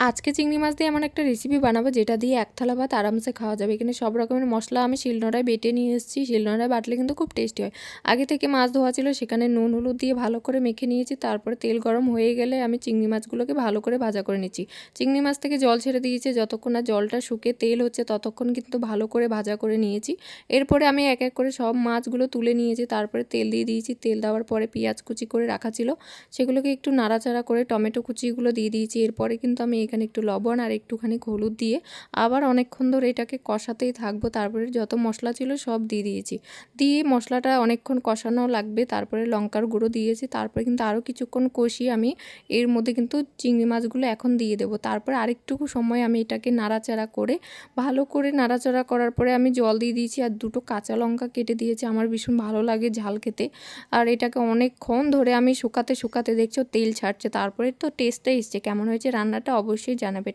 আজকে চিংড়ি মাছ দিয়ে এমন একটা রেসিপি বানাবো যেটা দিয়ে এক থালা ভাত আরামসে খাওয়া যাবে। এখানে সব রকমের মশলা আমি শিলনোড়ায় বেটে নিয়ে এসেছি। শিলনোড়ায় বাটলে কিন্তু খুব টেস্টি হয়। আগে থেকে মাছ ধোয়া ছিল, সেখানে নুন হলুদ দিয়ে ভালো করে মেখে নিয়েছি। তারপরে তেল গরম হয়ে গেলে আমি চিংড়ি মাছগুলোকে ভালো করে ভাজা করে নিচ্ছি। চিংড়ি মাছ থেকে জল ছেড়ে দিয়েছে, যতক্ষণ না জলটা শুকে তেল হচ্ছে ততক্ষণ কিন্তু ভালো করে ভাজা করে নিয়েছি। এরপরে আমি এক এক করে সব মাছগুলো তুলে নিয়েছি। তারপরে তেল দিয়ে দিয়েছি। তেল দেওয়ার পরে পেঁয়াজ কুচি করে রাখা ছিল, সেগুলোকে একটু নাড়াচাড়া করে টমেটো কুচিগুলো দিয়ে দিয়েছি। এরপরে কিন্তু আমি এখানে একটু লবণ আর একটুখানি হলুদ দিয়ে আবার অনেকক্ষণ ধরে এটাকে কষাতেই থাকবো। তারপরে যত মশলা ছিল সব দিয়ে দিয়েছি। দিয়ে মশলাটা অনেকক্ষণ কষানো লাগবে। তারপরে লঙ্কার গুঁড়ো দিয়েছি। তারপরে কিন্তু আরও কিছুক্ষণ কষিয়ে আমি এর মধ্যে কিন্তু চিংড়ি মাছগুলো এখন দিয়ে দেবো। তারপরে আরেকটুকু সময় আমি এটাকে নাড়াচাড়া করে ভালো করে নাড়াচাড়া করার পরে আমি জল দিয়ে দিয়েছি আর দুটো কাঁচা লঙ্কা কেটে দিয়েছি। আমার ভীষণ ভালো লাগে ঝাল খেতে। আর এটাকে অনেকক্ষণ ধরে আমি শুকাতে শুকাতে দেখছো তেল ছাড়ছে। তারপরে তো টেস্টটা এসছে। কেমন হয়েছে রান্নাটা অবশ্যই জানাবে।